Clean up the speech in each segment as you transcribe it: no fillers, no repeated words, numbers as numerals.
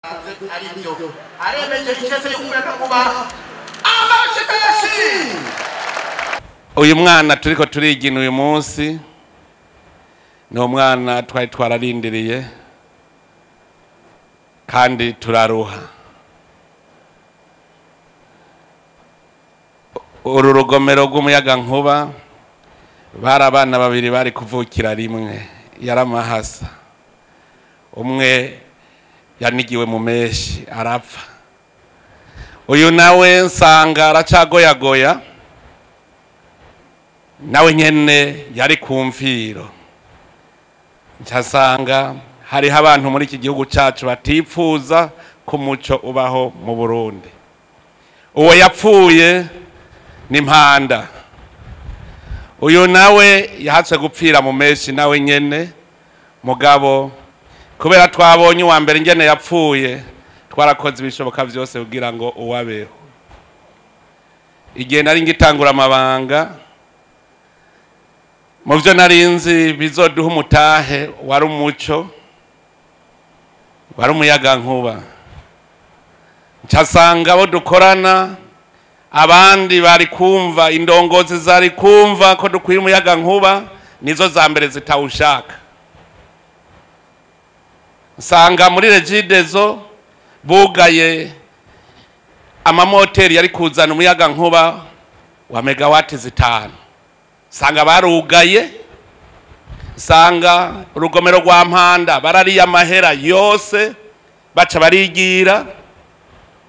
aribyo aremeje ikese y'umuyagankuba amashanyarazi. Uyu mwana turiko turigina uyu munsi ni umwana twari twararindiriye kandi turaruha. Uru rugomero rw'umuyagankuba bari abana babiri bari kuvukira rimwe, yaramahasa. Umwe yanigiwe mu meshi arapfa, uyu nawe nsanga aracagoyagoya, nawe nyene yari kumfiro. Ncasanga hariho abantu muri iki gihugu cacu batipfuza ko umuco ubaho mu Burundi. Uwo yapfuye ni Mpanda, uyu nawe yahatse gupfira mu meshi nawe nyene, mugabo kubera twabonye uwa mbere ngene yapfuye twarakoze ibishoboka vyose kugira ngo uwabeho. Igihe nari ngitangura amabanga, mu vyo narinzi bizoduha umutahe wari umuco, wari umuyagankuba. Ncasanga abo dukorana abandi bari kumva, indongozi zari kumva ko dukwiye umuyagankuba nizo za mbere zitawushaka. Nsanga muri regidezo bugaye amamoteri yari kuzana umuyagankuba wa megawati 5. Sanga barugaye, sanga urugomero rwa Mpanda barariye amahera yose baca barigira,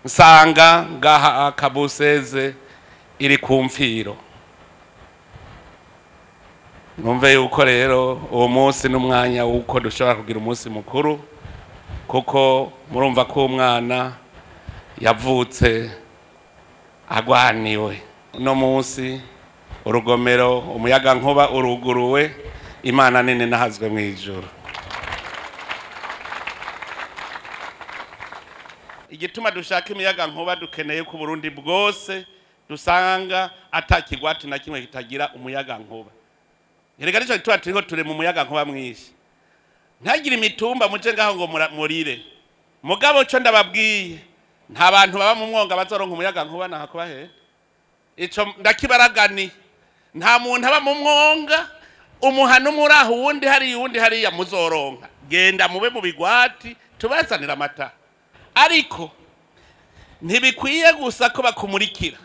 sanga ngaha KABU16 iri kumfiro. Numve yuko rero uwo munsi n'umwanya wuko dushobora kugira umunsi mukuru, kuko murumva ko umwana yavutse agwaniwe. Uno munsi urugomero umuyagankuba uruguruwe, Imana nini nahazwe mu ijuru. Igituma dushaka imiyagankuba dukeneye ku Burundi bwose dusanga atakigwati na kimwe kitagira umuyagankuba. Erega nico gituma turiko ture mu muyagankuba mwinshi. Ntagira imitumba muje ngaho ngo murire. Mugabo cyo ndababwiye nta bantu baba mu mwonga bazoronka umuyagankuba nahakuba he. Ico ndakibaragani. Nta muntu aba mu mwonga umuhano muri aho wundi hari yundi hari ya muzoronka. Genda mube mu bigwati tubazanira amata. Ariko ntibikwiye gusa ko bakumurikira.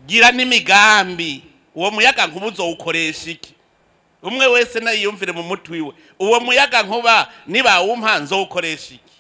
Gira n'imigambi, uwo muyagankuba uzowukoresha iki? Umwe wese nayiyumvire mu mutwi we, uwo muyagankuba niba wumpa nzowukoresha iki?